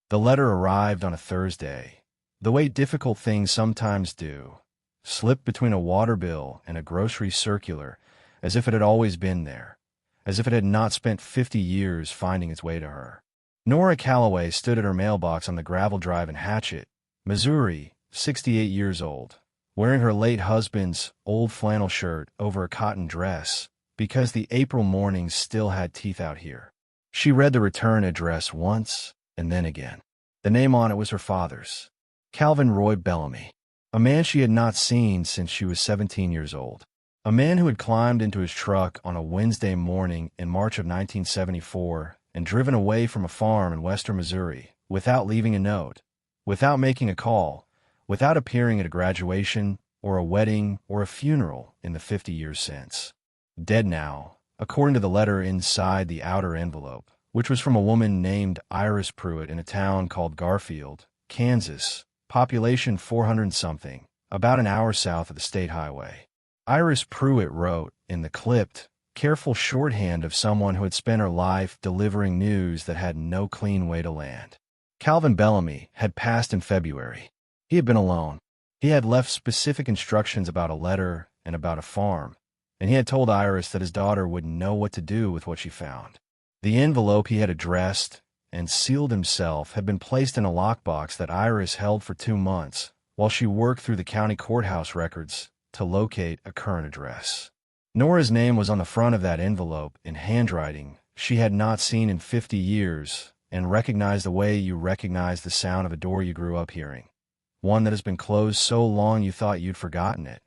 The letter arrived on a Thursday, the way difficult things sometimes do, slipped between a water bill and a grocery circular, as if it had always been there, as if it had not spent 50 years finding its way to her. Nora Calloway stood at her mailbox on the gravel drive in Hatchet, Missouri, 68 years old, wearing her late husband's old flannel shirt over a cotton dress, because the April mornings still had teeth out here. She read the return address once, and then again. The name on it was her father's, Calvin Roy Bellamy, a man she had not seen since she was 17 years old. A man who had climbed into his truck on a Wednesday morning in March of 1974 and driven away from a farm in western Missouri without leaving a note, without making a call, without appearing at a graduation or a wedding or a funeral in the 50 years since. Dead now, according to the letter inside the outer envelope, which was from a woman named Iris Pruitt in a town called Garfield, Kansas, population 400-something, about an hour south of the state highway. Iris Pruitt wrote in the clipped, careful shorthand of someone who had spent her life delivering news that had no clean way to land. Calvin Bellamy had passed in February. He had been alone. He had left specific instructions about a letter and about a farm, and he had told Iris that his daughter wouldn't know what to do with what she found. The envelope he had addressed and sealed himself had been placed in a lockbox that Iris held for 2 months while she worked through the county courthouse records to locate a current address. Nora's name was on the front of that envelope in handwriting she had not seen in 50 years and recognized the way you recognize the sound of a door you grew up hearing, one that has been closed so long you thought you'd forgotten it,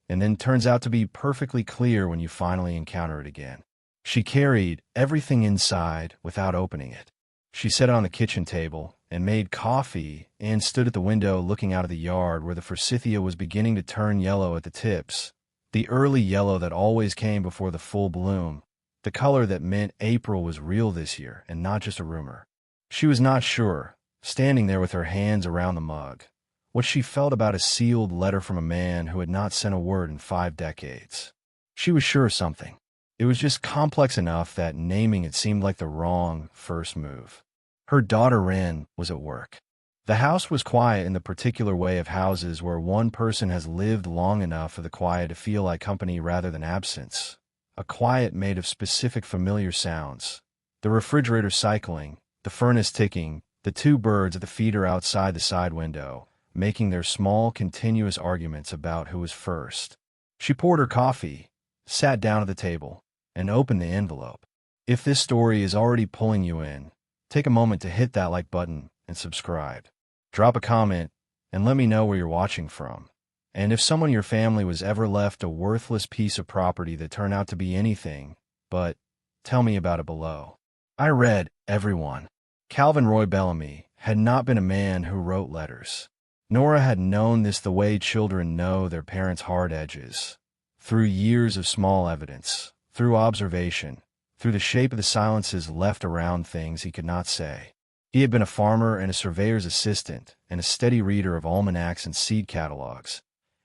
and then turns out to be perfectly clear when you finally encounter it again. She carried everything inside without opening it. She set it on the kitchen table and made coffee and stood at the window looking out of the yard where the forsythia was beginning to turn yellow at the tips, the early yellow that always came before the full bloom, the color that meant April was real this year and not just a rumor. She was not sure, standing there with her hands around the mug, what she felt about a sealed letter from a man who had not sent a word in 5 decades. She was sure of something. It was just complex enough that naming it seemed like the wrong first move. Her daughter Wren was at work. The house was quiet in the particular way of houses where one person has lived long enough for the quiet to feel like company rather than absence. A quiet made of specific familiar sounds. The refrigerator cycling, the furnace ticking, the 2 birds at the feeder outside the side window, making their small, continuous arguments about who was first. She poured her coffee, sat down at the table, and opened the envelope. If this story is already pulling you in, take a moment to hit that like button and subscribe. Drop a comment and let me know where you're watching from. And if someone in your family was ever left a worthless piece of property that turned out to be anything, but tell me about it below. I read everyone. Calvin Roy Bellamy had not been a man who wrote letters. Nora had known this the way children know their parents' hard edges, through years of small evidence, through observation, through the shape of the silences left around things he could not say. He had been a farmer and a surveyor's assistant and a steady reader of almanacs and seed catalogs,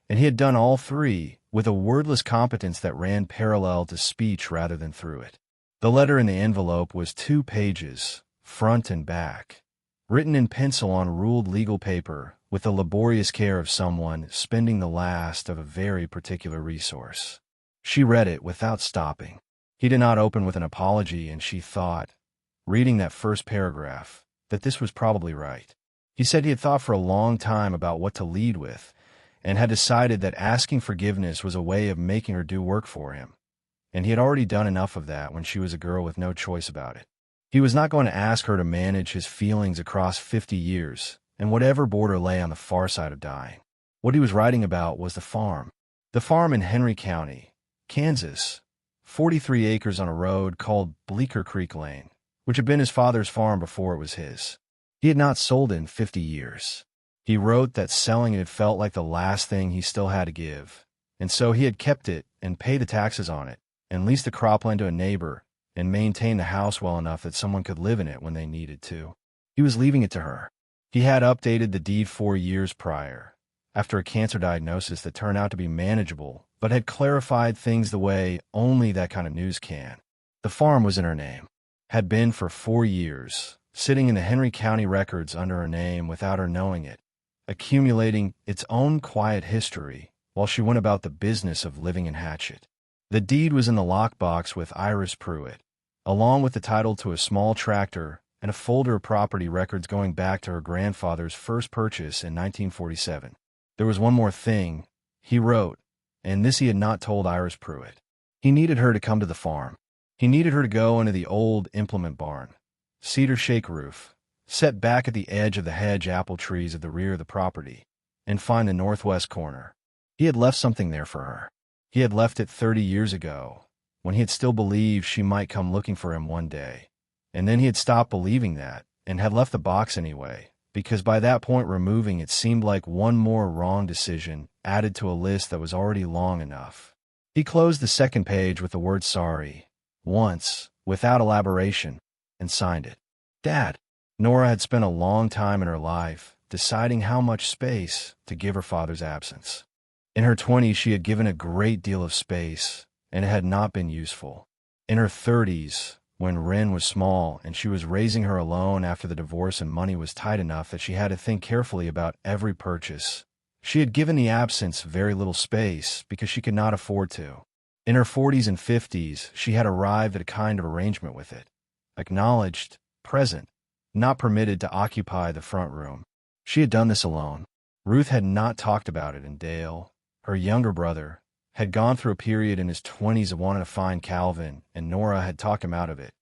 and he had done all 3 with a wordless competence that ran parallel to speech rather than through it. The letter in the envelope was 2 pages, front and back, written in pencil on ruled legal paper with the laborious care of someone spending the last of a very particular resource. She read it without stopping. He did not open with an apology, and she thought, reading that first paragraph, that this was probably right. He said he had thought for a long time about what to lead with, and had decided that asking forgiveness was a way of making her do work for him, and he had already done enough of that when she was a girl with no choice about it. He was not going to ask her to manage his feelings across 50 years, and whatever border lay on the far side of dying. What he was writing about was the farm. The farm in Henry County, Kansas, 43 acres on a road called Bleecker Creek Lane, which had been his father's farm before it was his. He had not sold it in 50 years. He wrote that selling it felt like the last thing he still had to give, and so he had kept it and paid the taxes on it, and leased the cropland to a neighbor, and maintained the house well enough that someone could live in it when they needed to. He was leaving it to her. He had updated the deed 4 years prior, after a cancer diagnosis that turned out to be manageable, but had clarified things the way only that kind of news can. The farm was in her name, had been for 4 years, sitting in the Henry County records under her name without her knowing it, accumulating its own quiet history while she went about the business of living in Hatchet. The deed was in the lockbox with Iris Pruitt, along with the title to a small tractor and a folder of property records going back to her grandfather's first purchase in 1947. There was one more thing, he wrote, and this he had not told Iris Pruitt. He needed her to come to the farm. He needed her to go into the old implement barn, cedar shake roof, set back at the edge of the hedge apple trees at the rear of the property, and find the northwest corner. He had left something there for her. He had left it 30 years ago, when he had still believed she might come looking for him one day. And then he had stopped believing that, and had left the box anyway, because by that point removing it seemed like one more wrong decision added to a list that was already long enough. He closed the second page with the word sorry, once, without elaboration, and signed it. Dad. Nora had spent a long time in her life deciding how much space to give her father's absence. In her 20s, she had given a great deal of space, and it had not been useful. In her 30s, when Wren was small and she was raising her alone after the divorce and money was tight enough that she had to think carefully about every purchase, she had given the absence very little space because she could not afford to. In her 40s and 50s, she had arrived at a kind of arrangement with it. Acknowledged, present, not permitted to occupy the front room. She had done this alone. Ruth had not talked about it, and Dale, her younger brother, had gone through a period in his 20s of wanting to find Calvin, and Nora had talked him out of it.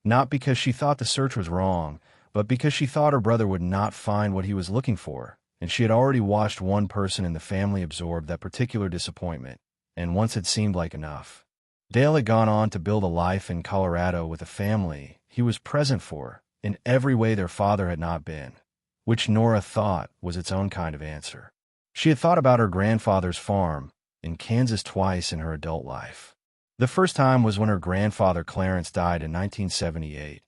Not because she thought the search was wrong, but because she thought her brother would not find what he was looking for, and she had already watched one person in the family absorb that particular disappointment, and once it seemed like enough. Dale had gone on to build a life in Colorado with a family he was present for in every way their father had not been, which Nora thought was its own kind of answer. She had thought about her grandfather's farm in Kansas twice in her adult life. The first time was when her grandfather Clarence died in 1978,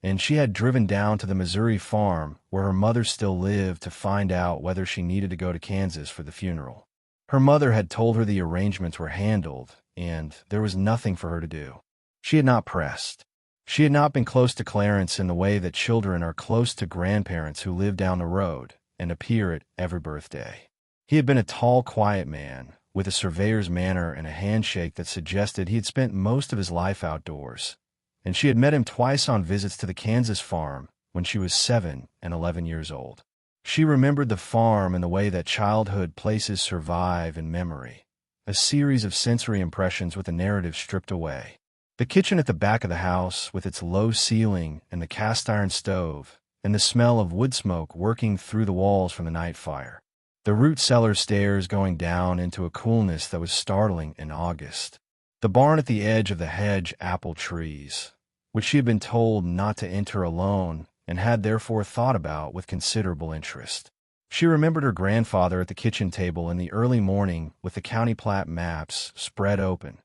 and she had driven down to the Missouri farm where her mother still lived to find out whether she needed to go to Kansas for the funeral. Her mother had told her the arrangements were handled, and there was nothing for her to do. She had not pressed. She had not been close to Clarence in the way that children are close to grandparents who live down the road and appear at every birthday. He had been a tall, quiet man, with a surveyor's manner and a handshake that suggested he had spent most of his life outdoors, and she had met him twice on visits to the Kansas farm when she was 7 and 11 years old. She remembered the farm in the way that childhood places survive in memory, a series of sensory impressions with the narrative stripped away. The kitchen at the back of the house, with its low ceiling and the cast-iron stove, and the smell of wood smoke working through the walls from the night fire. The root cellar stairs going down into a coolness that was startling in August. The barn at the edge of the hedge apple trees, which she had been told not to enter alone and had therefore thought about with considerable interest. She remembered her grandfather at the kitchen table in the early morning with the county plat maps spread open,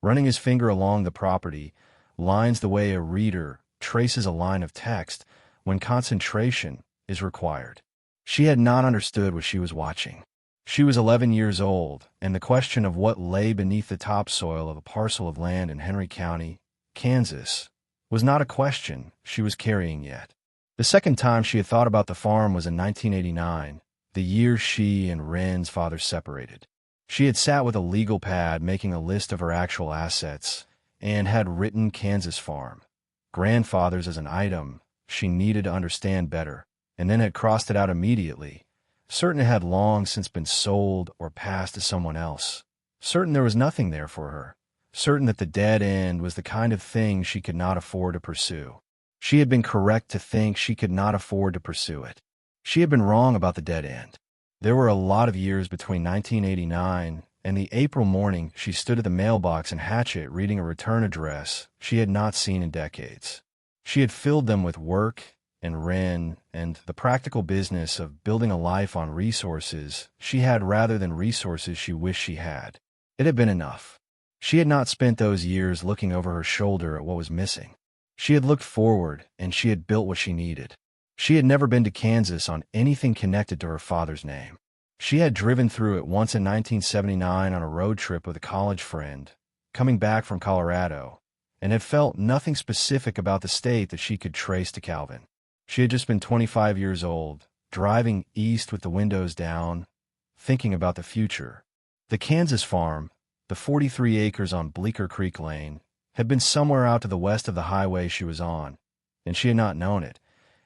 running his finger along the property, lines the way a reader traces a line of text when concentration is required. She had not understood what she was watching. She was 11 years old, and the question of what lay beneath the topsoil of a parcel of land in Henry County, Kansas, was not a question she was carrying yet. The second time she had thought about the farm was in 1989, the year she and Wren's father separated. She had sat with a legal pad making a list of her actual assets and had written Kansas farm, grandfather's as an item she needed to understand better, and then had crossed it out immediately, certain it had long since been sold or passed to someone else, certain there was nothing there for her, certain that the dead end was the kind of thing she could not afford to pursue. She had been correct to think she could not afford to pursue it. She had been wrong about the dead end. There were a lot of years between 1989 and the April morning she stood at the mailbox in Hatchet reading a return address she had not seen in decades. She had filled them with work and Wren and the practical business of building a life on resources she had rather than resources she wished she had. It had been enough. She had not spent those years looking over her shoulder at what was missing. She had looked forward, and she had built what she needed. She had never been to Kansas on anything connected to her father's name. She had driven through it once in 1979 on a road trip with a college friend, coming back from Colorado, and had felt nothing specific about the state that she could trace to Calvin. She had just been 25 years old, driving east with the windows down, thinking about the future. The Kansas farm, the 43 acres on Bleecker Creek Lane, had been somewhere out to the west of the highway she was on, and she had not known it,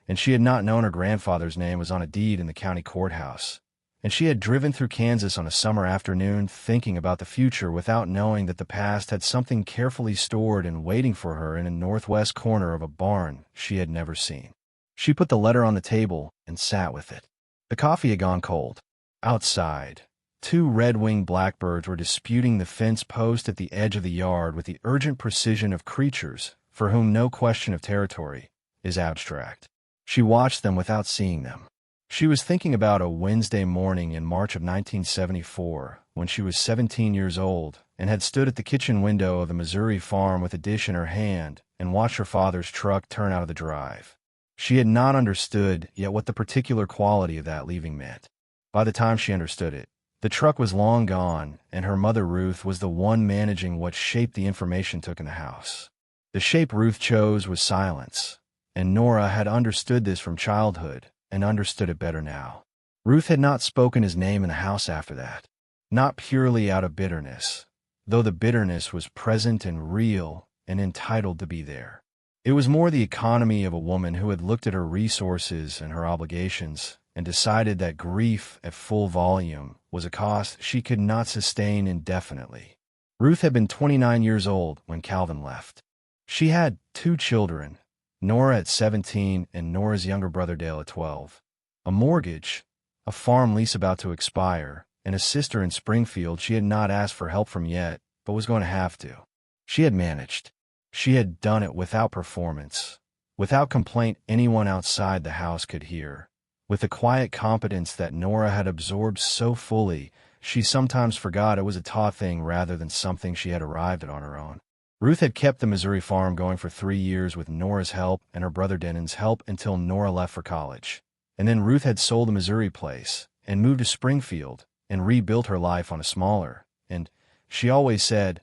and she had not known her grandfather's name was on a deed in the county courthouse. And she had driven through Kansas on a summer afternoon thinking about the future without knowing that the past had something carefully stored and waiting for her in a northwest corner of a barn she had never seen. She put the letter on the table and sat with it. The coffee had gone cold. Outside, 2 red-winged blackbirds were disputing the fence post at the edge of the yard with the urgent precision of creatures for whom no question of territory is abstract. She watched them without seeing them. She was thinking about a Wednesday morning in March of 1974, when she was 17 years old and had stood at the kitchen window of the Missouri farm with a dish in her hand and watched her father's truck turn out of the drive. She had not understood yet what the particular quality of that leaving meant. By the time she understood it, the truck was long gone, and her mother Ruth was the one managing what shape the information took in the house. The shape Ruth chose was silence, and Nora had understood this from childhood, and understood it better now. Ruth had not spoken his name in the house after that, not purely out of bitterness, though the bitterness was present and real and entitled to be there. It was more the economy of a woman who had looked at her resources and her obligations and decided that grief at full volume was a cost she could not sustain indefinitely. Ruth had been 29 years old when Calvin left. She had 2 children, Nora at 17 and Nora's younger brother Dale at 12. A mortgage, a farm lease about to expire, and a sister in Springfield she had not asked for help from yet, but was going to have to. She had managed. She had done it without performance, without complaint anyone outside the house could hear, with the quiet competence that Nora had absorbed so fully she sometimes forgot it was a taught thing rather than something she had arrived at on her own. Ruth had kept the Missouri farm going for 3 years with Nora's help and her brother Denon's help until Nora left for college. And then Ruth had sold the Missouri place and moved to Springfield and rebuilt her life on a smaller, and, she always said,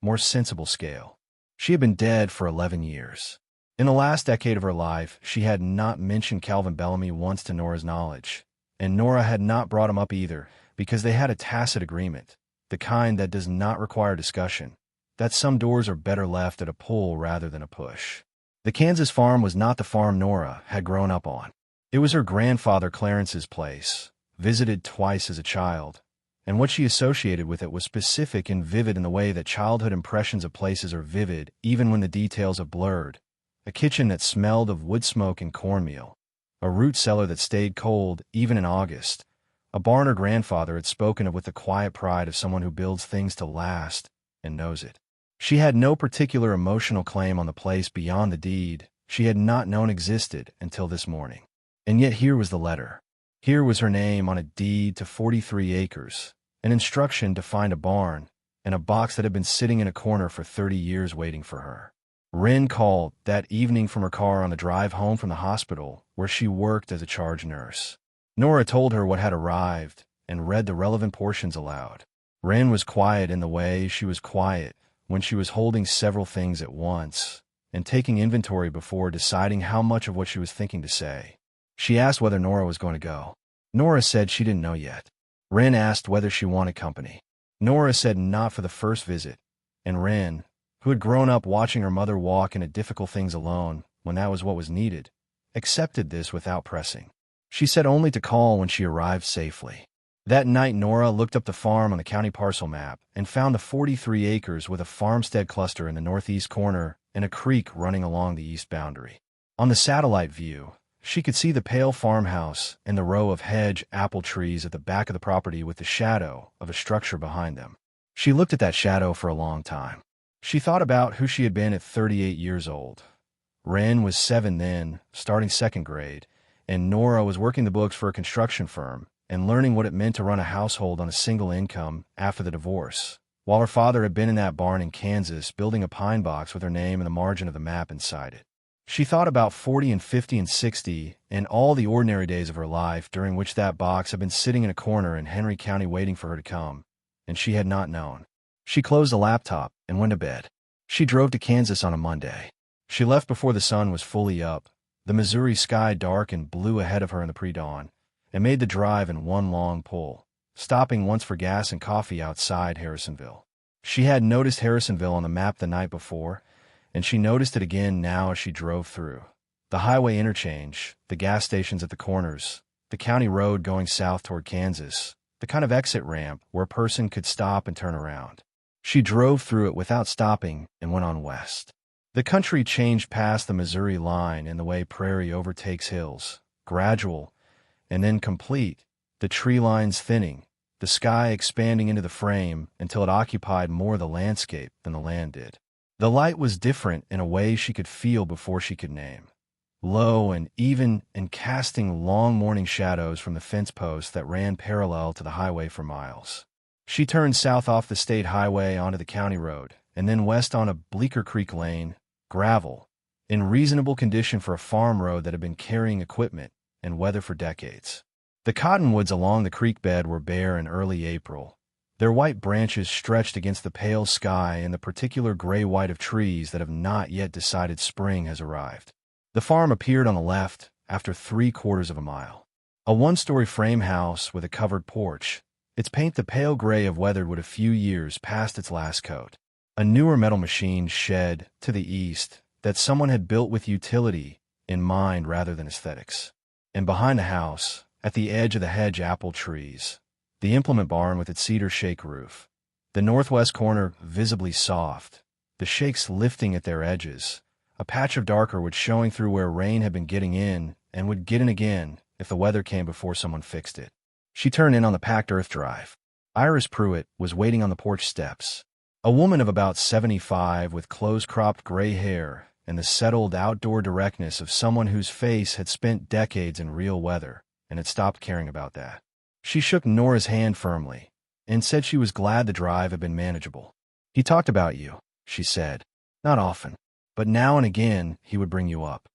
more sensible scale. She had been dead for 11 years. In the last decade of her life, she had not mentioned Calvin Bellamy once to Nora's knowledge, and Nora had not brought him up either because they had a tacit agreement, the kind that does not require discussion, that some doors are better left at a pull rather than a push. The Kansas farm was not the farm Nora had grown up on. It was her grandfather Clarence's place, visited twice as a child, and what she associated with it was specific and vivid in the way that childhood impressions of places are vivid even when the details are blurred. A kitchen that smelled of wood smoke and cornmeal, a root cellar that stayed cold even in August, a barn her grandfather had spoken of with the quiet pride of someone who builds things to last and knows it. She had no particular emotional claim on the place beyond the deed she had not known existed until this morning. And yet here was the letter. Here was her name on a deed to 43 acres, an instruction to find a barn, and a box that had been sitting in a corner for 30 years waiting for her. Wren called that evening from her car on the drive home from the hospital where she worked as a charge nurse. Nora told her what had arrived and read the relevant portions aloud. Wren was quiet in the way she was quiet when she was holding several things at once and taking inventory before deciding how much of what she was thinking to say. She asked whether Nora was going to go. Nora said she didn't know yet. Wren asked whether she wanted company. Nora said not for the first visit, and Wren, who had grown up watching her mother walk into difficult things alone when that was what was needed, accepted this without pressing. She said only to call when she arrived safely. That night Nora looked up the farm on the county parcel map and found the 43 acres with a farmstead cluster in the northeast corner and a creek running along the east boundary. On the satellite view, she could see the pale farmhouse and the row of hedge apple trees at the back of the property with the shadow of a structure behind them. She looked at that shadow for a long time. She thought about who she had been at 38 years old. Wren was 7 then, starting 2nd grade, and Nora was working the books for a construction firm and learning what it meant to run a household on a single income after the divorce, while her father had been in that barn in Kansas building a pine box with her name in the margin of the map inside it. She thought about 40 and 50 and 60 and all the ordinary days of her life during which that box had been sitting in a corner in Henry County waiting for her to come, and she had not known. She closed the laptop and went to bed. She drove to Kansas on a Monday. She left before the sun was fully up, The Missouri sky dark and blue ahead of her in the pre-dawn, and made the drive in one long pull, stopping once for gas and coffee outside Harrisonville. She had noticed Harrisonville on the map the night before, and she noticed it again now as she drove through. The highway interchange, the gas stations at the corners, the county road going south toward Kansas, the kind of exit ramp where a person could stop and turn around. She drove through it without stopping and went on west. The country changed past the Missouri line in the way prairie overtakes hills, gradual, and then complete, the tree lines thinning, the sky expanding into the frame until it occupied more of the landscape than the land did. The light was different in a way she could feel before she could name. Low and even and casting long morning shadows from the fence posts that ran parallel to the highway for miles. She turned south off the state highway onto the county road, and then west on a Bleecker Creek lane, gravel, in reasonable condition for a farm road that had been carrying equipment and weather for decades. The cottonwoods along the creek bed were bare in early April. Their white branches stretched against the pale sky and the particular gray-white of trees that have not yet decided spring has arrived. The farm appeared on the left after 3/4 of a mile. A one-story frame house with a covered porch, its paint the pale gray of weathered a few years past its last coat. A newer metal machine shed to the east that someone had built with utility in mind rather than aesthetics. And behind the house, at the edge of the hedge apple trees, the implement barn with its cedar shake roof. The northwest corner visibly soft, the shakes lifting at their edges, a patch of darker wood showing through where rain had been getting in and would get in again if the weather came before someone fixed it. She turned in on the packed earth drive. Iris Pruitt was waiting on the porch steps. A woman of about 75 with close-cropped gray hair and the settled outdoor directness of someone whose face had spent decades in real weather and had stopped caring about that. She shook Nora's hand firmly and said she was glad the drive had been manageable. "He talked about you," she said. "Not often, but now and again he would bring you up."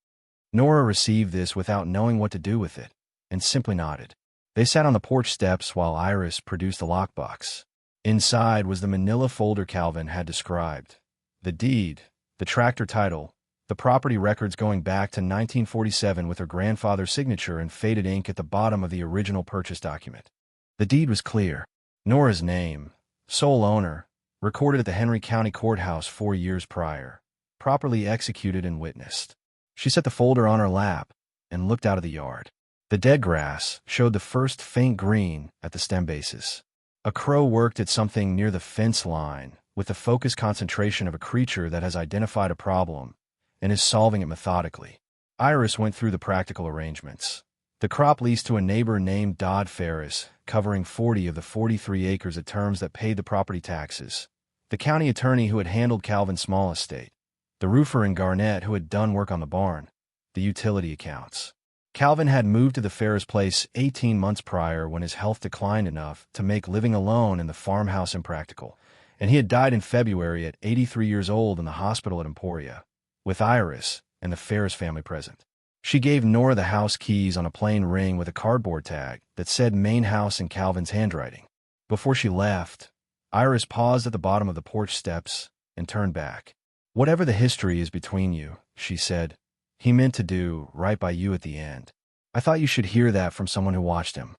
Nora received this without knowing what to do with it, and simply nodded. They sat on the porch steps while Iris produced the lockbox. Inside was the manila folder Calvin had described. The deed, the tractor title, the property records going back to 1947 with her grandfather's signature in faded ink at the bottom of the original purchase document. The deed was clear. Nora's name, sole owner, recorded at the Henry County Courthouse 4 years prior, properly executed and witnessed. She set the folder on her lap and looked out of the yard. The dead grass showed the first faint green at the stem bases. A crow worked at something near the fence line with the focused concentration of a creature that has identified a problem and is solving it methodically. Iris went through the practical arrangements. The crop leased to a neighbor named Dodd Ferris, covering 40 of the 43 acres at terms that paid the property taxes. The county attorney who had handled Calvin's small estate. The roofer in Garnett who had done work on the barn. The utility accounts. Calvin had moved to the Ferris place 18 months prior when his health declined enough to make living alone in the farmhouse impractical, and he had died in February at 83 years old in the hospital at Emporia, with Iris and the Ferris family present. She gave Nora the house keys on a plain ring with a cardboard tag that said main house in Calvin's handwriting. Before she left, Iris paused at the bottom of the porch steps and turned back. "Whatever the history is between you," she said, "he meant to do right by you at the end. I thought you should hear that from someone who watched him."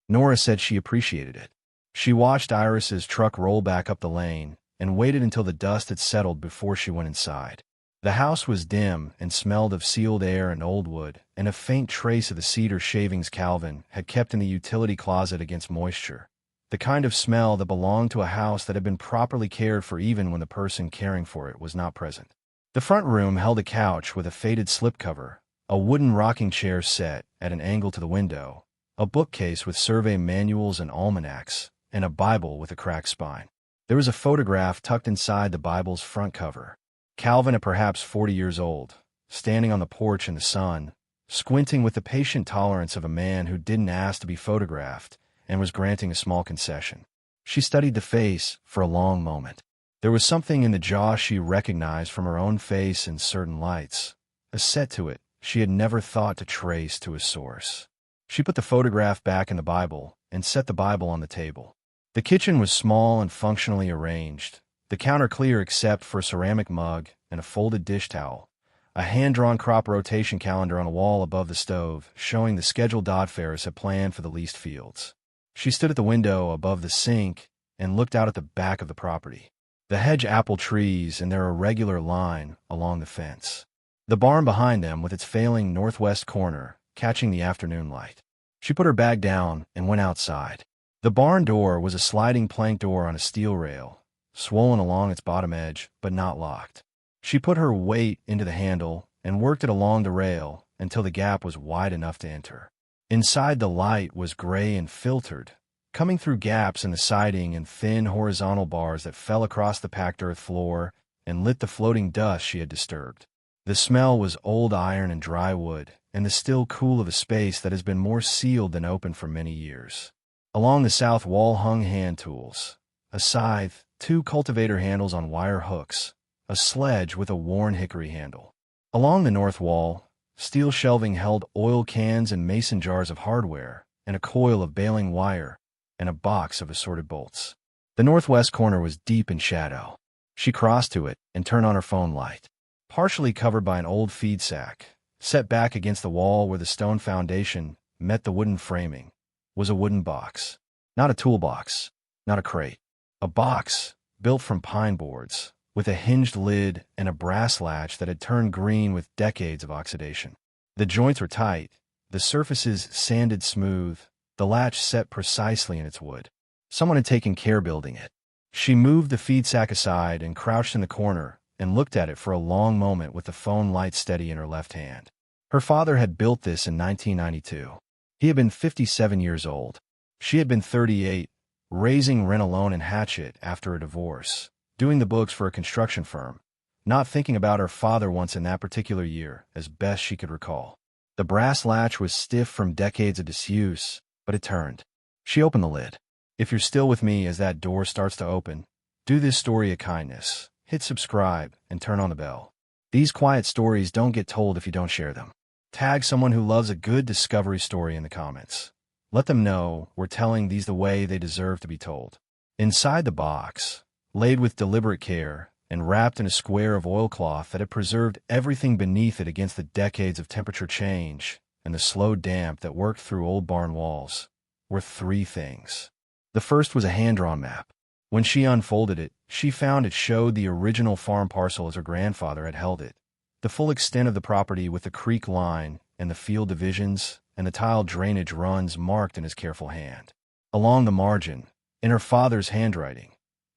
Nora said she appreciated it. She watched Iris's truck roll back up the lane and waited until the dust had settled before she went inside. The house was dim and smelled of sealed air and old wood, and a faint trace of the cedar shavings Calvin had kept in the utility closet against moisture, the kind of smell that belonged to a house that had been properly cared for even when the person caring for it was not present. The front room held a couch with a faded slipcover, a wooden rocking chair set at an angle to the window, a bookcase with survey manuals and almanacs, and a Bible with a cracked spine. There was a photograph tucked inside the Bible's front cover. Calvin at perhaps 40 years old, standing on the porch in the sun, squinting with the patient tolerance of a man who didn't ask to be photographed and was granting a small concession. She studied the face for a long moment. There was something in the jaw she recognized from her own face in certain lights, a set to it she had never thought to trace to a source. She put the photograph back in the Bible and set the Bible on the table. The kitchen was small and functionally arranged, the counter clear except for a ceramic mug and a folded dish towel, a hand-drawn crop rotation calendar on a wall above the stove, showing the schedule Dodd Ferris had planned for the leased fields. She stood at the window above the sink and looked out at the back of the property. The hedge apple trees in their irregular line along the fence. The barn behind them with its failing northwest corner, catching the afternoon light. She put her bag down and went outside. The barn door was a sliding plank door on a steel rail, swollen along its bottom edge, but not locked. She put her weight into the handle and worked it along the rail until the gap was wide enough to enter. Inside, the light was gray and filtered, coming through gaps in the siding and thin horizontal bars that fell across the packed earth floor and lit the floating dust she had disturbed. The smell was old iron and dry wood, and the still cool of a space that has been more sealed than open for many years. Along the south wall hung hand tools, a scythe, 2 cultivator handles on wire hooks, a sledge with a worn hickory handle. Along the north wall, steel shelving held oil cans and mason jars of hardware, and a coil of baling wire, and a box of assorted bolts. The northwest corner was deep in shadow. She crossed to it and turned on her phone light. Partially covered by an old feed sack, set back against the wall where the stone foundation met the wooden framing, was a wooden box. Not a toolbox, not a crate. A box, built from pine boards, with a hinged lid and a brass latch that had turned green with decades of oxidation. The joints were tight, the surfaces sanded smooth, the latch set precisely in its wood. Someone had taken care building it. She moved the feed sack aside and crouched in the corner and looked at it for a long moment with the phone light steady in her left hand. Her father had built this in 1992. He had been 57 years old. She had been 38, raising rent alone in Hatchet after a divorce, doing the books for a construction firm, not thinking about her father once in that particular year, as best she could recall. The brass latch was stiff from decades of disuse, but it turned. She opened the lid. If you're still with me as that door starts to open, do this story a kindness. Hit subscribe and turn on the bell. These quiet stories don't get told if you don't share them. Tag someone who loves a good discovery story in the comments. Let them know we're telling these the way they deserve to be told. Inside the box, laid with deliberate care and wrapped in a square of oilcloth that had preserved everything beneath it against the decades of temperature change and the slow damp that worked through old barn walls, were 3 things. The first was a hand-drawn map. When she unfolded it, she found it showed the original farm parcel as her grandfather had held it, the full extent of the property with the creek line and the field divisions and the tile drainage runs marked in his careful hand. Along the margin, in her father's handwriting,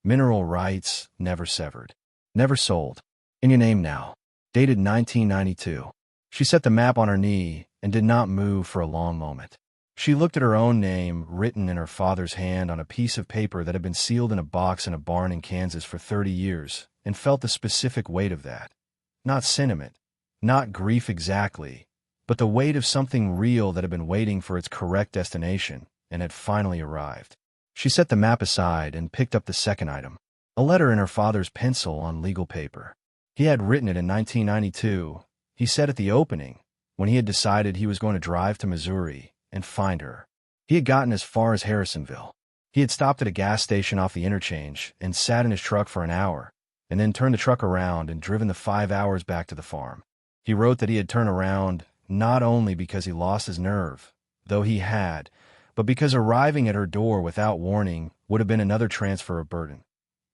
mineral rights never severed, never sold, in your name now, dated 1992. She set the map on her knee and did not move for a long moment. She looked at her own name written in her father's hand on a piece of paper that had been sealed in a box in a barn in Kansas for 30 years and felt the specific weight of that. Not sentiment, not grief exactly, but the weight of something real that had been waiting for its correct destination and had finally arrived. She set the map aside and picked up the second item, a letter in her father's pencil on legal paper. He had written it in 1992, he said at the opening, when he had decided he was going to drive to Missouri and find her. He had gotten as far as Harrisonville. He had stopped at a gas station off the interchange and sat in his truck for an hour, and then turned the truck around and driven the 5 hours back to the farm. He wrote that he had turned around not only because he lost his nerve, though he had, but because arriving at her door without warning would have been another transfer of burden.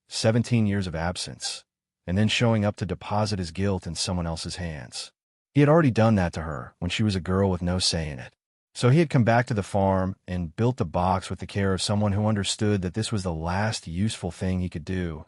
17 years of absence, and then showing up to deposit his guilt in someone else's hands. He had already done that to her when she was a girl with no say in it. So he had come back to the farm and built the box with the care of someone who understood that this was the last useful thing he could do,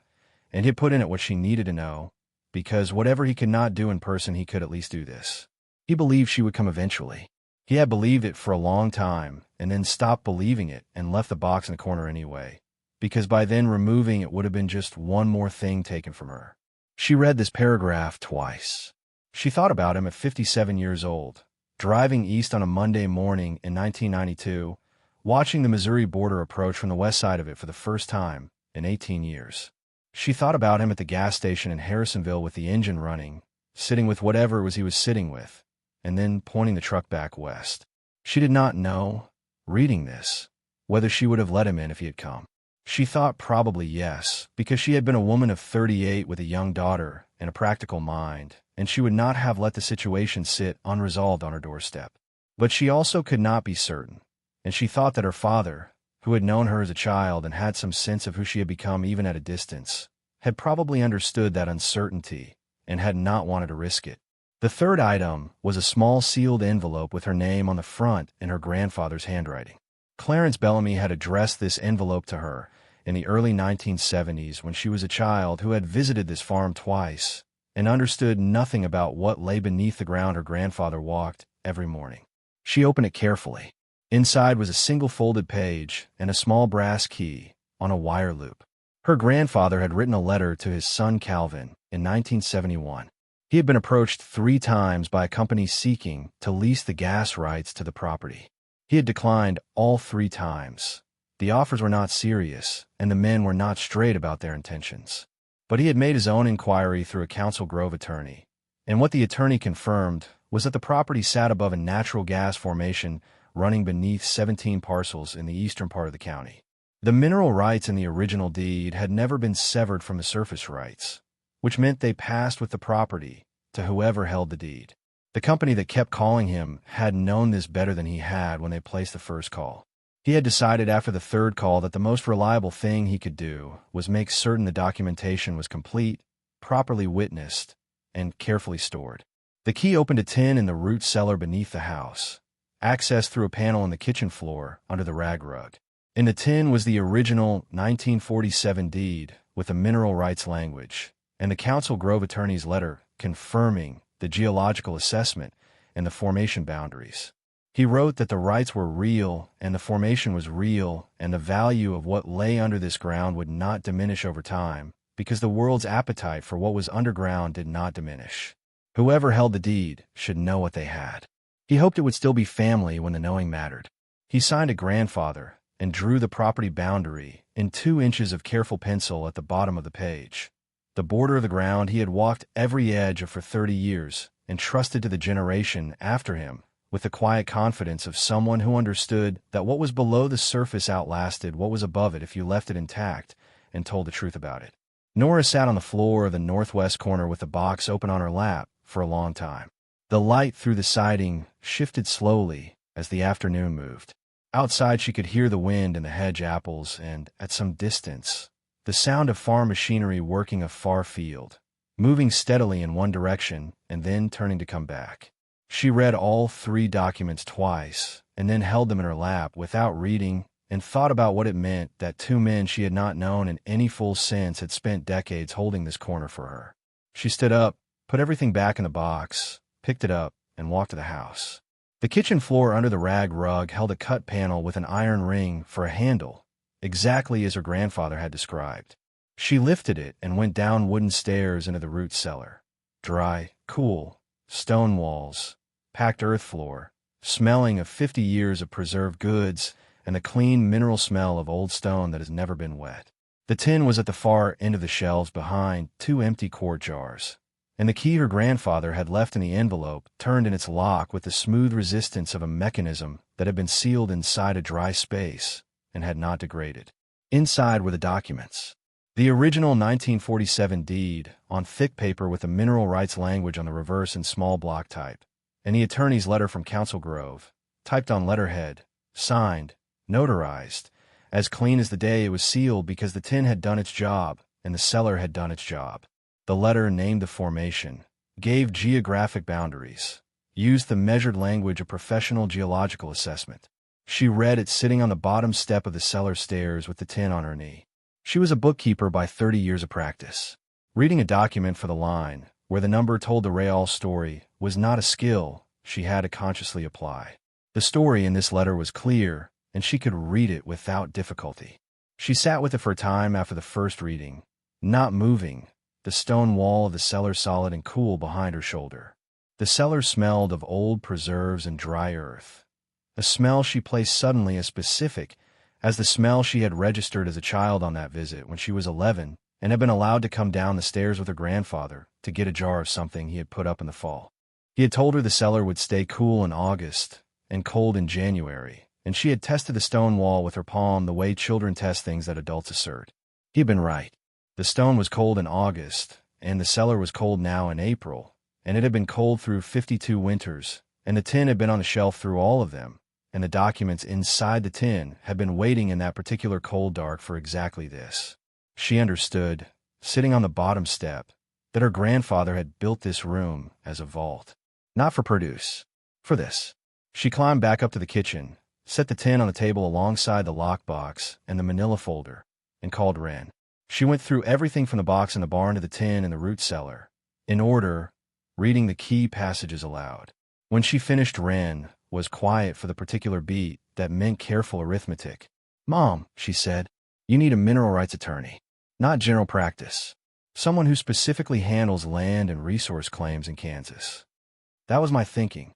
and he had put in it what she needed to know, because whatever he could not do in person, he could at least do this. He believed she would come eventually. He had believed it for a long time, and then stopped believing it and left the box in the corner anyway, because by then removing it would have been just one more thing taken from her. She read this paragraph twice. She thought about him at 57 years old, driving east on a Monday morning in 1992, watching the Missouri border approach from the west side of it for the first time in 18 years. She thought about him at the gas station in Harrisonville with the engine running, sitting with whatever it was he was sitting with, and then pointing the truck back west. She did not know, reading this, whether she would have let him in if he had come. She thought probably yes, because she had been a woman of 38 with a young daughter and a practical mind, and she would not have let the situation sit unresolved on her doorstep. But she also could not be certain, and she thought that her father, who had known her as a child and had some sense of who she had become even at a distance, had probably understood that uncertainty and had not wanted to risk it. The third item was a small sealed envelope with her name on the front in her grandfather's handwriting. Clarence Bellamy had addressed this envelope to her in the early 1970s when she was a child who had visited this farm twice and understood nothing about what lay beneath the ground her grandfather walked every morning. She opened it carefully. Inside was a single folded page and a small brass key on a wire loop. Her grandfather had written a letter to his son Calvin in 1971. He had been approached 3 times by a company seeking to lease the gas rights to the property. He had declined all 3 times. The offers were not serious, and the men were not straight about their intentions. But he had made his own inquiry through a Council Grove attorney, and what the attorney confirmed was that the property sat above a natural gas formation running beneath 17 parcels in the eastern part of the county. The mineral rights in the original deed had never been severed from the surface rights, which meant they passed with the property to whoever held the deed. The company that kept calling him had known this better than he had when they placed the first call. He had decided after the third call that the most reliable thing he could do was make certain the documentation was complete, properly witnessed, and carefully stored. The key opened a tin in the root cellar beneath the house, accessed through a panel on the kitchen floor under the rag rug. In the tin was the original 1947 deed with the mineral rights language, and the Council Grove attorney's letter confirming the geological assessment and the formation boundaries. He wrote that the rights were real and the formation was real, and the value of what lay under this ground would not diminish over time because the world's appetite for what was underground did not diminish. Whoever held the deed should know what they had. He hoped it would still be family when the knowing mattered. He signed a grandfather and drew the property boundary in 2 inches of careful pencil at the bottom of the page. The border of the ground he had walked every edge of for 30 years and trusted to the generation after him with the quiet confidence of someone who understood that what was below the surface outlasted what was above it if you left it intact and told the truth about it. Nora sat on the floor of the northwest corner with the box open on her lap for a long time. The light through the siding shifted slowly as the afternoon moved. Outside she could hear the wind in the hedge apples and, at some distance, the sound of farm machinery working a far field, moving steadily in one direction and then turning to come back. She read all 3 documents twice and then held them in her lap without reading and thought about what it meant that 2 men she had not known in any full sense had spent decades holding this corner for her. She stood up, put everything back in the box, picked it up, and walked to the house. The kitchen floor under the rag rug held a cut panel with an iron ring for a handle, exactly as her grandfather had described. She lifted it and went down wooden stairs into the root cellar. Dry, cool, stone walls, packed earth floor, smelling of 50 years of preserved goods, and the clean mineral smell of old stone that has never been wet. The tin was at the far end of the shelves behind 2 empty quart jars, and the key her grandfather had left in the envelope turned in its lock with the smooth resistance of a mechanism that had been sealed inside a dry space and had not degraded. Inside were the documents. The original 1947 deed on thick paper with the mineral rights language on the reverse in small block type, and the attorney's letter from Council Grove, typed on letterhead, signed, notarized, as clean as the day it was sealed because the tin had done its job and the cellar had done its job. The letter named the formation, gave geographic boundaries, used the measured language of professional geological assessment. She read it sitting on the bottom step of the cellar stairs with the tin on her knee. She was a bookkeeper by 30 years of practice. Reading a document for the line, where the number told the real story, was not a skill she had to consciously apply. The story in this letter was clear, and she could read it without difficulty. She sat with it for a time after the first reading, not moving, the stone wall of the cellar solid and cool behind her shoulder. The cellar smelled of old preserves and dry earth, a smell she placed suddenly as specific as the smell she had registered as a child on that visit when she was 11 and had been allowed to come down the stairs with her grandfather to get a jar of something he had put up in the fall. He had told her the cellar would stay cool in August and cold in January, and she had tested the stone wall with her palm the way children test things that adults assert. He had been right. The stone was cold in August, and the cellar was cold now in April, and it had been cold through 52 winters, and the tin had been on the shelf through all of them, and the documents inside the tin had been waiting in that particular cold dark for exactly this. She understood, sitting on the bottom step, that her grandfather had built this room as a vault. Not for produce. For this. She climbed back up to the kitchen, set the tin on the table alongside the lockbox and the manila folder, and called Wren. She went through everything from the box in the barn to the tin in the root cellar, in order, reading the key passages aloud. When she finished, Wren was quiet for the particular beat that meant careful arithmetic. "Mom," she said, "you need a mineral rights attorney. Not general practice. Someone who specifically handles land and resource claims in Kansas." That was my thinking.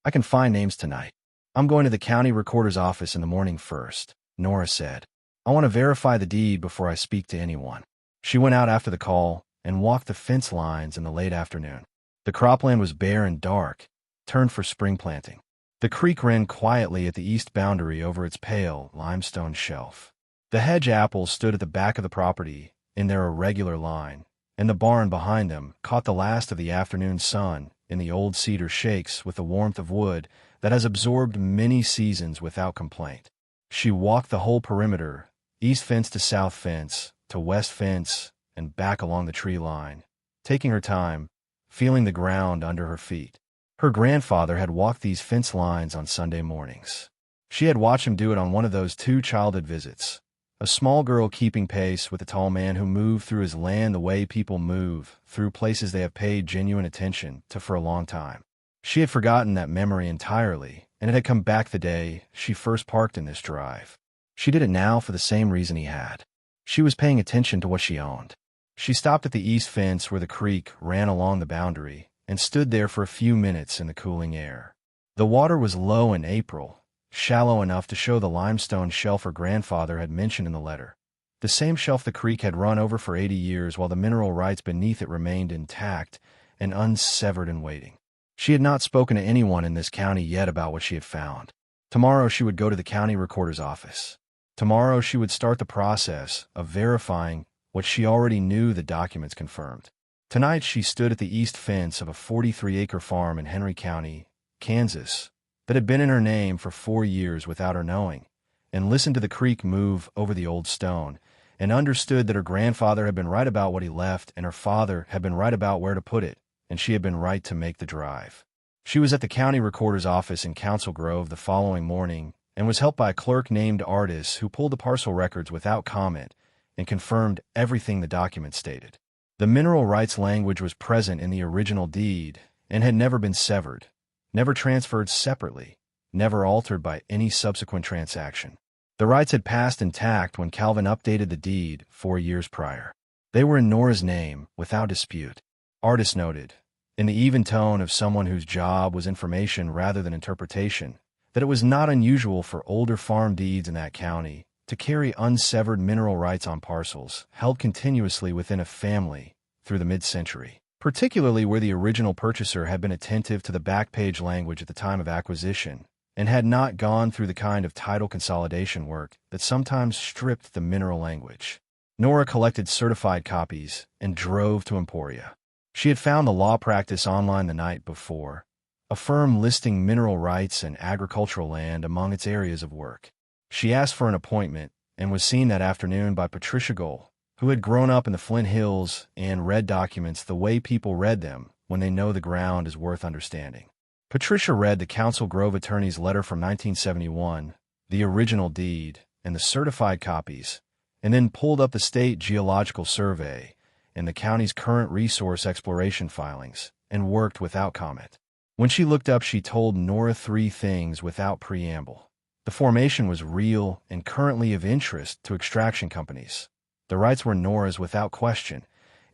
"I can find names tonight. I'm going to the county recorder's office in the morning first," Nora said. "I want to verify the deed before I speak to anyone." She went out after the call and walked the fence lines in the late afternoon. The cropland was bare and dark, turned for spring planting. The creek ran quietly at the east boundary over its pale limestone shelf. The hedge apples stood at the back of the property in their irregular line, and the barn behind them caught the last of the afternoon sun in the old cedar shakes with the warmth of wood that has absorbed many seasons without complaint. She walked the whole perimeter, east fence to south fence, to west fence, and back along the tree line, taking her time, feeling the ground under her feet. Her grandfather had walked these fence lines on Sunday mornings. She had watched him do it on one of those 2 childhood visits, a small girl keeping pace with a tall man who moved through his land the way people move through places they have paid genuine attention to for a long time. She had forgotten that memory entirely, and it had come back the day she first parked in this drive. She did it now for the same reason he had. She was paying attention to what she owned. She stopped at the east fence where the creek ran along the boundary and stood there for a few minutes in the cooling air. The water was low in April, shallow enough to show the limestone shelf her grandfather had mentioned in the letter. The same shelf the creek had run over for 80 years while the mineral rights beneath it remained intact and unsevered and waiting. She had not spoken to anyone in this county yet about what she had found. Tomorrow she would go to the county recorder's office. Tomorrow she would start the process of verifying what she already knew the documents confirmed. Tonight she stood at the east fence of a 43-acre farm in Henry County, Kansas, that had been in her name for 4 years without her knowing, and listened to the creek move over the old stone, and understood that her grandfather had been right about what he left, and her father had been right about where to put it, and she had been right to make the drive. She was at the county recorder's office in Council Grove the following morning, and was helped by a clerk named Artis who pulled the parcel records without comment and confirmed everything the document stated. The mineral rights language was present in the original deed and had never been severed, never transferred separately, never altered by any subsequent transaction. The rights had passed intact when Calvin updated the deed 4 years prior. They were in Nora's name, without dispute. Artis noted, in the even tone of someone whose job was information rather than interpretation, that it was not unusual for older farm deeds in that county to carry unsevered mineral rights on parcels held continuously within a family through the mid-century, particularly where the original purchaser had been attentive to the back page language at the time of acquisition and had not gone through the kind of title consolidation work that sometimes stripped the mineral language. Nora collected certified copies and drove to Emporia. She had found the law practice online the night before, a firm listing mineral rights and agricultural land among its areas of work. She asked for an appointment and was seen that afternoon by Patricia Gohl, who had grown up in the Flint Hills and read documents the way people read them when they know the ground is worth understanding. Patricia read the Council Grove attorney's letter from 1971, the original deed, and the certified copies, and then pulled up the State Geological Survey and the county's current resource exploration filings and worked without comment. When she looked up, she told Nora 3 things without preamble. The formation was real and currently of interest to extraction companies. The rights were Nora's without question,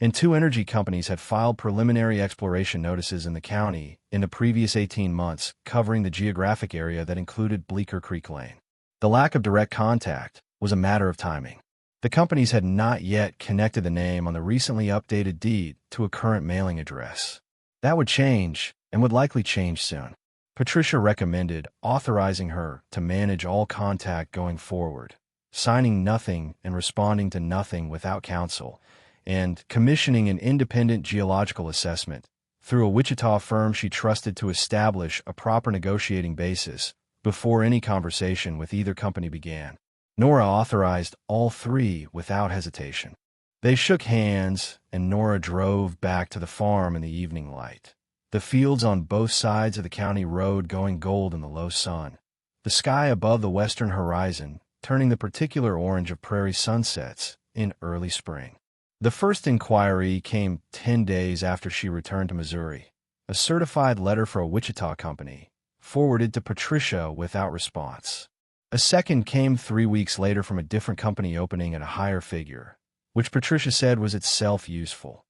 and 2 energy companies had filed preliminary exploration notices in the county in the previous 18 months, covering the geographic area that included Bleecker Creek Lane. The lack of direct contact was a matter of timing. The companies had not yet connected the name on the recently updated deed to a current mailing address. That would change, and would likely change soon. Patricia recommended authorizing her to manage all contact going forward, signing nothing and responding to nothing without counsel, and commissioning an independent geological assessment through a Wichita firm she trusted to establish a proper negotiating basis before any conversation with either company began. Nora authorized all three without hesitation. They shook hands, and Nora drove back to the farm in the evening light. The fields on both sides of the county road going gold in the low sun. The sky above the western horizon turning the particular orange of prairie sunsets in early spring. The first inquiry came 10 days after she returned to Missouri. A certified letter for a Wichita company, forwarded to Patricia without response. A second came 3 weeks later from a different company opening at a higher figure, which Patricia said was itself useful.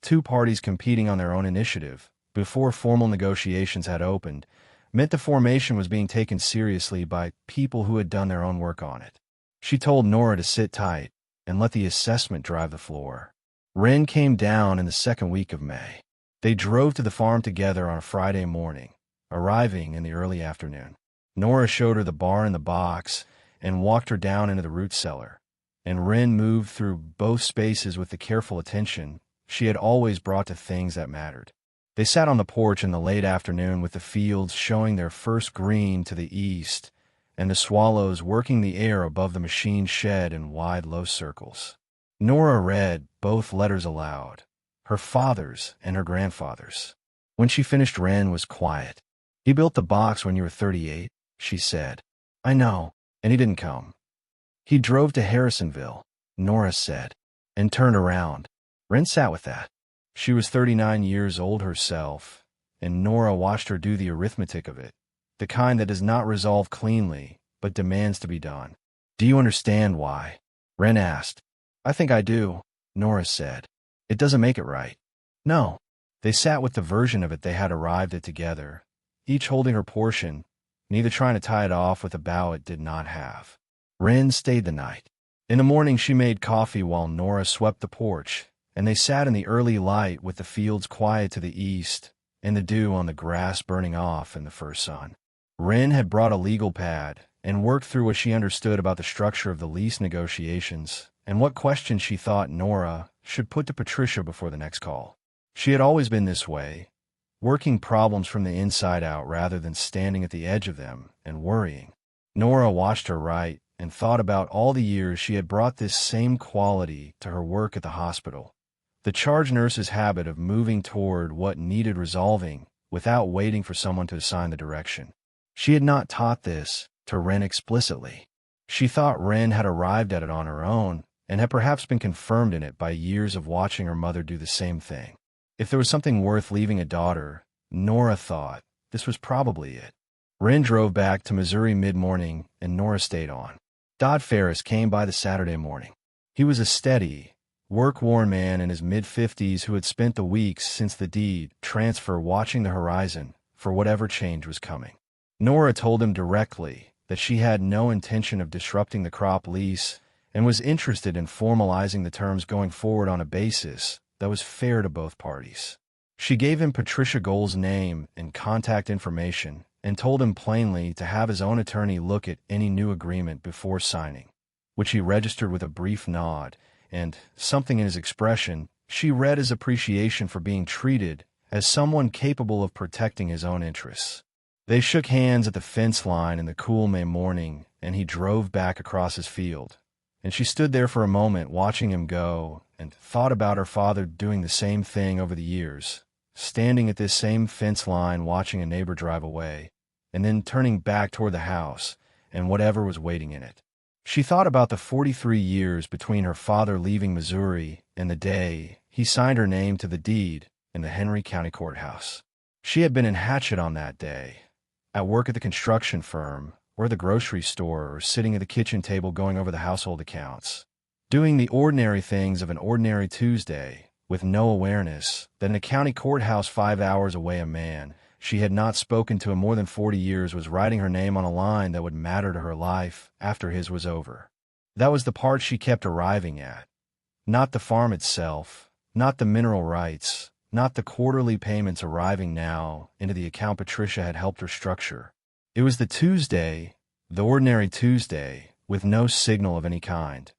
Two parties competing on their own initiative, before formal negotiations had opened, meant the formation was being taken seriously by people who had done their own work on it. She told Nora to sit tight and let the assessment drive the floor. Wren came down in the second week of May. They drove to the farm together on a Friday morning, arriving in the early afternoon. Nora showed her the bar and the box and walked her down into the root cellar, and Wren moved through both spaces with the careful attention she had always brought to things that mattered. They sat on the porch in the late afternoon with the fields showing their first green to the east and the swallows working the air above the machine shed in wide, low circles. Nora read both letters aloud, her father's and her grandfather's. When she finished, Wren was quiet. "He built the box when you were 38, she said. "I know, and he didn't come. He drove to Harrisonville," Nora said, and turned around. Wren sat with that. She was 39 years old herself, and Nora watched her do the arithmetic of it, the kind that does not resolve cleanly, but demands to be done. "Do you understand why?" Wren asked. "I think I do," Nora said. "It doesn't make it right." "No." They sat with the version of it they had arrived at together, each holding her portion, neither trying to tie it off with a bow it did not have. Wren stayed the night. In the morning she made coffee while Nora swept the porch, and they sat in the early light with the fields quiet to the east and the dew on the grass burning off in the first sun. Wren had brought a legal pad and worked through what she understood about the structure of the lease negotiations and what questions she thought Nora should put to Patricia before the next call. She had always been this way, working problems from the inside out rather than standing at the edge of them and worrying. Nora watched her write and thought about all the years she had brought this same quality to her work at the hospital. The charge nurse's habit of moving toward what needed resolving without waiting for someone to assign the direction. She had not taught this to Wren explicitly. She thought Wren had arrived at it on her own and had perhaps been confirmed in it by years of watching her mother do the same thing. If there was something worth leaving a daughter, Nora thought this was probably it. Wren drove back to Missouri mid-morning, and Nora stayed on. Dodd Ferris came by the Saturday morning. He was a steady, work-worn man in his mid-50s who had spent the weeks since the deed transfer watching the horizon for whatever change was coming. Nora told him directly that she had no intention of disrupting the crop lease and was interested in formalizing the terms going forward on a basis that was fair to both parties. She gave him Patricia Gold's name and contact information and told him plainly to have his own attorney look at any new agreement before signing, which he registered with a brief nod, and something in his expression she read as appreciation for being treated as someone capable of protecting his own interests. They shook hands at the fence line in the cool May morning, and he drove back across his field. And she stood there for a moment watching him go and thought about her father doing the same thing over the years, standing at this same fence line watching a neighbor drive away, and then turning back toward the house and whatever was waiting in it. She thought about the 43 years between her father leaving Missouri and the day he signed her name to the deed in the Henry County Courthouse. She had been in Hatchet on that day, at work at the construction firm, or the grocery store, or sitting at the kitchen table going over the household accounts, doing the ordinary things of an ordinary Tuesday, with no awareness that in a county courthouse 5 hours away a man she had not spoken to in more than 40 years was writing her name on a line that would matter to her life after his was over. That was the part she kept arriving at. Not the farm itself, not the mineral rights, not the quarterly payments arriving now into the account Patricia had helped her structure. It was the Tuesday, the ordinary Tuesday, with no signal of any kind,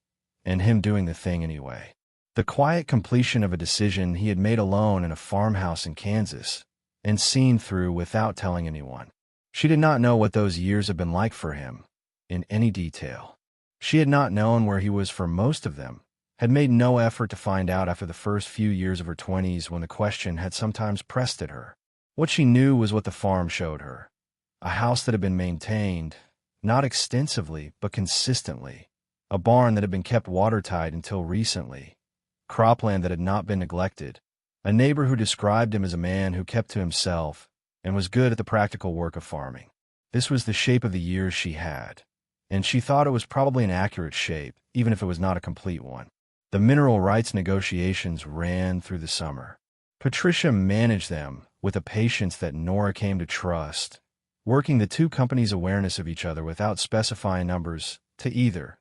and him doing the thing anyway. The quiet completion of a decision he had made alone in a farmhouse in Kansas, and seen through without telling anyone. She did not know what those years had been like for him, in any detail. She had not known where he was for most of them, had made no effort to find out after the first few years of her 20s when the question had sometimes pressed at her. What she knew was what the farm showed her. A house that had been maintained, not extensively, but consistently. A barn that had been kept watertight until recently. Cropland that had not been neglected. A neighbor who described him as a man who kept to himself and was good at the practical work of farming. This was the shape of the years she had, and she thought it was probably an accurate shape, even if it was not a complete one. The mineral rights negotiations ran through the summer. Patricia managed them with a patience that Nora came to trust, working the two companies' awareness of each other without specifying numbers to either,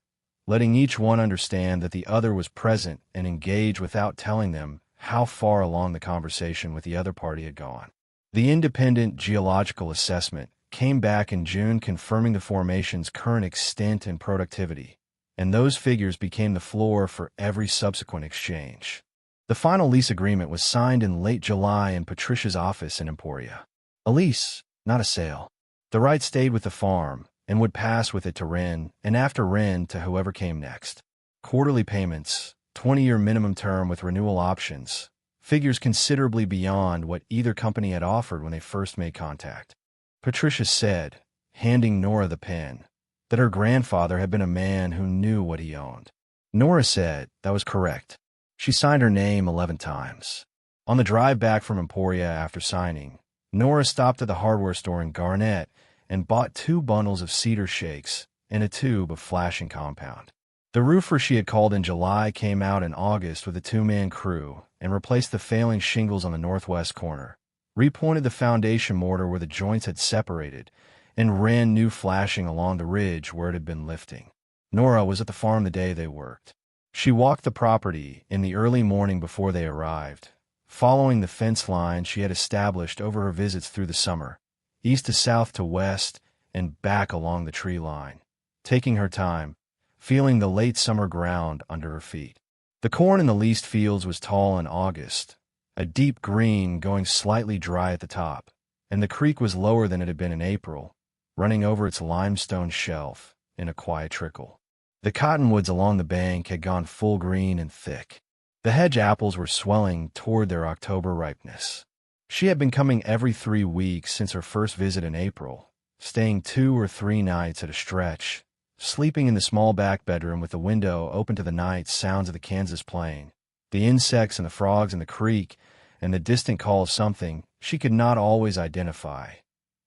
letting each one understand that the other was present and engaged without telling them how far along the conversation with the other party had gone. The independent geological assessment came back in June confirming the formation's current extent and productivity, and those figures became the floor for every subsequent exchange. The final lease agreement was signed in late July in Patricia's office in Emporia. A lease, not a sale. The right stayed with the farm and would pass with it to Wren, and after Wren to whoever came next. Quarterly payments, 20-year minimum term with renewal options, figures considerably beyond what either company had offered when they first made contact. Patricia said, handing Nora the pen, that her grandfather had been a man who knew what he owned. Nora said that was correct. She signed her name 11 times. On the drive back from Emporia after signing, Nora stopped at the hardware store in Garnett and bought 2 bundles of cedar shakes and a tube of flashing compound. The roofer she had called in July came out in August with a 2-man crew and replaced the failing shingles on the northwest corner, repointed the foundation mortar where the joints had separated, and ran new flashing along the ridge where it had been lifting. Nora was at the farm the day they worked. She walked the property in the early morning before they arrived, following the fence line she had established over her visits through the summer, east to south to west and back along the tree line, taking her time, feeling the late summer ground under her feet. The corn in the leased fields was tall in August, a deep green going slightly dry at the top, and the creek was lower than it had been in April, running over its limestone shelf in a quiet trickle. The cottonwoods along the bank had gone full green and thick. The hedge apples were swelling toward their October ripeness. She had been coming every 3 weeks since her first visit in April, staying 2 or 3 nights at a stretch, sleeping in the small back bedroom with the window open to the night sounds of the Kansas plain, the insects and the frogs in the creek, and the distant call of something she could not always identify,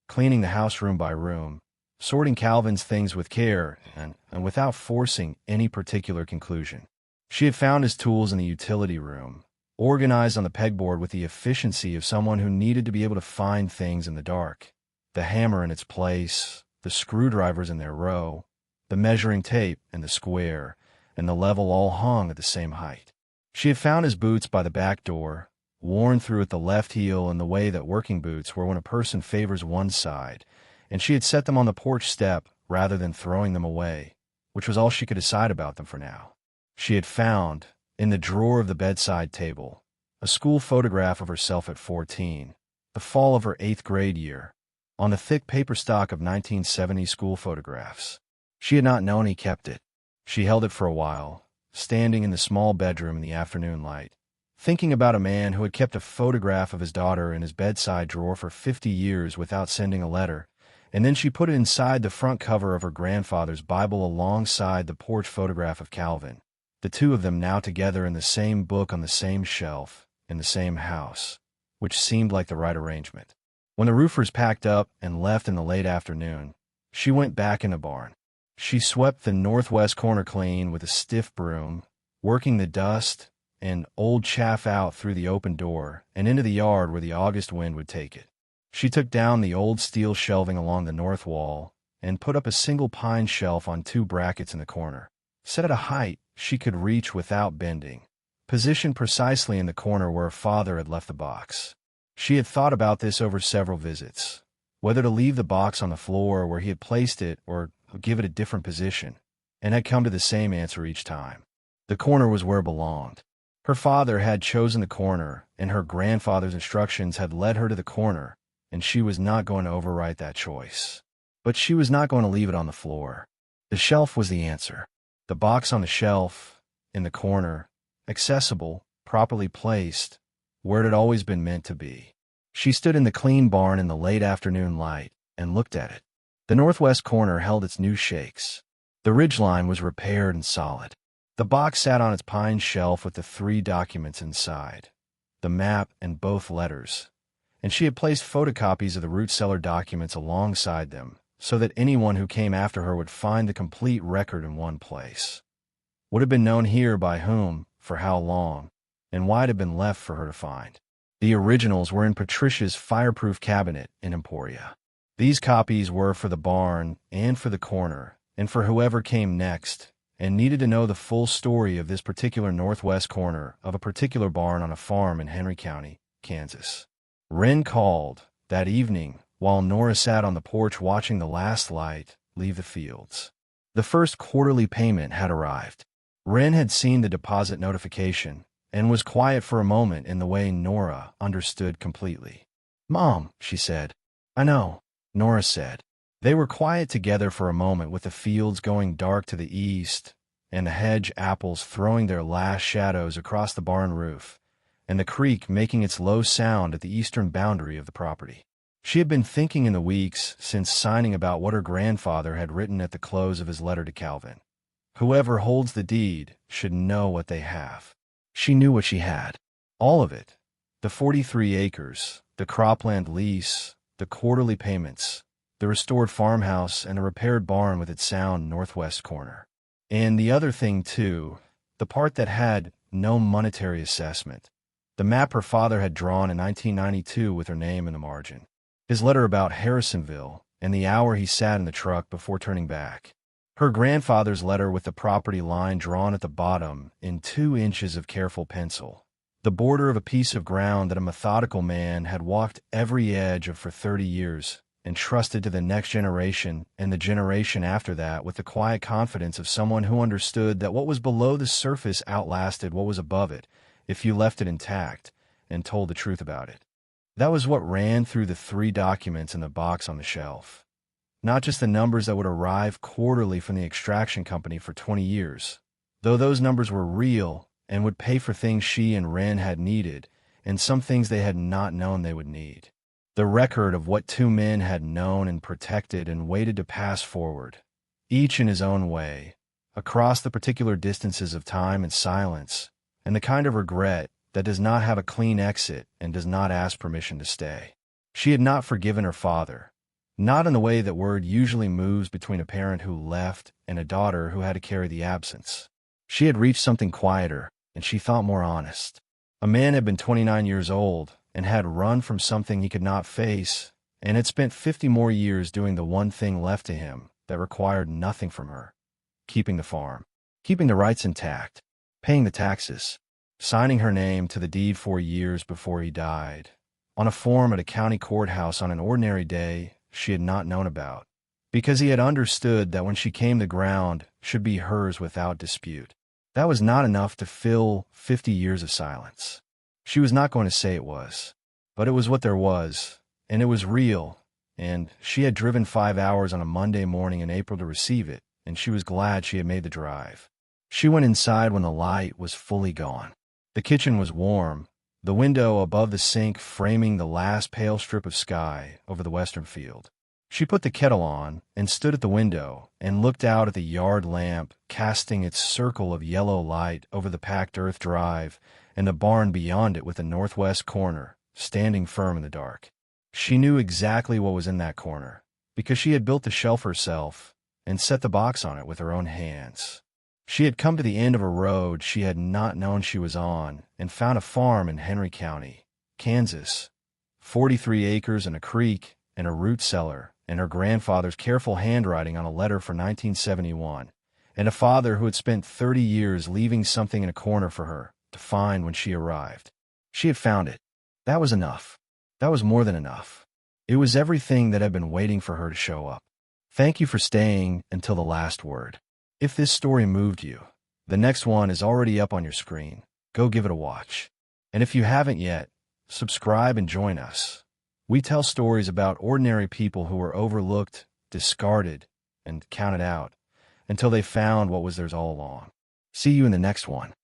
cleaning the house room by room, sorting Calvin's things with care and without forcing any particular conclusion. She had found his tools in the utility room, organized on the pegboard with the efficiency of someone who needed to be able to find things in the dark. The hammer in its place, the screwdrivers in their row, the measuring tape and the square, and the level all hung at the same height. She had found his boots by the back door, worn through at the left heel in the way that working boots were when a person favors one side, and she had set them on the porch step rather than throwing them away, which was all she could decide about them for now. She had found, in the drawer of the bedside table, a school photograph of herself at 14, the fall of her 8th grade year, on the thick paper stock of 1970 school photographs. She had not known he kept it. She held it for a while, standing in the small bedroom in the afternoon light, thinking about a man who had kept a photograph of his daughter in his bedside drawer for 50 years without sending a letter, and then she put it inside the front cover of her grandfather's Bible alongside the porch photograph of Calvin, the two of them now together in the same book on the same shelf, in the same house, which seemed like the right arrangement. When the roofers packed up and left in the late afternoon, she went back in the barn. She swept the northwest corner clean with a stiff broom, working the dust and old chaff out through the open door and into the yard where the August wind would take it. She took down the old steel shelving along the north wall and put up a single pine shelf on 2 brackets in the corner, set at a height she could reach without bending, positioned precisely in the corner where her father had left the box. She had thought about this over several visits, whether to leave the box on the floor where he had placed it or give it a different position, and had come to the same answer each time. The corner was where it belonged. Her father had chosen the corner, and her grandfather's instructions had led her to the corner, and she was not going to overwrite that choice. But she was not going to leave it on the floor. The shelf was the answer. The box on the shelf, in the corner, accessible, properly placed, where it had always been meant to be. She stood in the clean barn in the late afternoon light and looked at it. The northwest corner held its new shakes. The ridgeline was repaired and solid. The box sat on its pine shelf with the 3 documents inside, the map and both letters, and she had placed photocopies of the root cellar documents alongside them so that anyone who came after her would find the complete record in one place. Would have been known here by whom, for how long, and why it had been left for her to find. The originals were in Patricia's fireproof cabinet in Emporia. These copies were for the barn and for the corner, and for whoever came next and needed to know the full story of this particular northwest corner of a particular barn on a farm in Henry County, Kansas. Wren called that evening while Nora sat on the porch watching the last light leave the fields. The first quarterly payment had arrived. Wren had seen the deposit notification and was quiet for a moment in the way Nora understood completely. "Mom," she said. "I know," Nora said. They were quiet together for a moment with the fields going dark to the east and the hedge apples throwing their last shadows across the barn roof and the creek making its low sound at the eastern boundary of the property. She had been thinking in the weeks since signing about what her grandfather had written at the close of his letter to Calvin. Whoever holds the deed should know what they have. She knew what she had. All of it. The 43 acres, the cropland lease, the quarterly payments, the restored farmhouse, and a repaired barn with its sound northwest corner. And the other thing, too, the part that had no monetary assessment, the map her father had drawn in 1992 with her name in the margin, his letter about Harrisonville, and the hour he sat in the truck before turning back, her grandfather's letter with the property line drawn at the bottom in 2 inches of careful pencil, the border of a piece of ground that a methodical man had walked every edge of for 30 years, and trusted to the next generation and the generation after that with the quiet confidence of someone who understood that what was below the surface outlasted what was above it if you left it intact and told the truth about it. That was what ran through the 3 documents in the box on the shelf. Not just the numbers that would arrive quarterly from the extraction company for 20 years, though those numbers were real and would pay for things she and Wren had needed and some things they had not known they would need. The record of what 2 men had known and protected and waited to pass forward, each in his own way, across the particular distances of time and silence, and the kind of regret that does not have a clean exit and does not ask permission to stay. She had not forgiven her father, not in the way that word usually moves between a parent who left and a daughter who had to carry the absence. She had reached something quieter, and she thought more honest. A man had been 29 years old, and had run from something he could not face, and had spent 50 more years doing the one thing left to him that required nothing from her: keeping the farm, keeping the rights intact, paying the taxes, signing her name to the deed 4 years before he died, on a form at a county courthouse on an ordinary day she had not known about, because he had understood that when she came the ground should be hers without dispute. That was not enough to fill 50 years of silence. She was not going to say it was, but it was what there was, and it was real, and she had driven 5 hours on a Monday morning in April to receive it, and she was glad she had made the drive. She went inside when the light was fully gone. The kitchen was warm, the window above the sink framing the last pale strip of sky over the western field. She put the kettle on and stood at the window and looked out at the yard lamp casting its circle of yellow light over the packed earth drive and the barn beyond it with the northwest corner standing firm in the dark. She knew exactly what was in that corner, because she had built the shelf herself and set the box on it with her own hands. She had come to the end of a road she had not known she was on and found a farm in Henry County, Kansas, 43 acres and a creek and a root cellar and her grandfather's careful handwriting on a letter for 1971, and a father who had spent 30 years leaving something in a corner for her to find when she arrived. She had found it. That was enough. That was more than enough. It was everything that had been waiting for her to show up. Thank you for staying until the last word. If this story moved you, the next one is already up on your screen. go give it a watch. And if you haven't yet, subscribe and join us. We tell stories about ordinary people who were overlooked, discarded, and counted out until they found what was theirs all along. See you in the next one.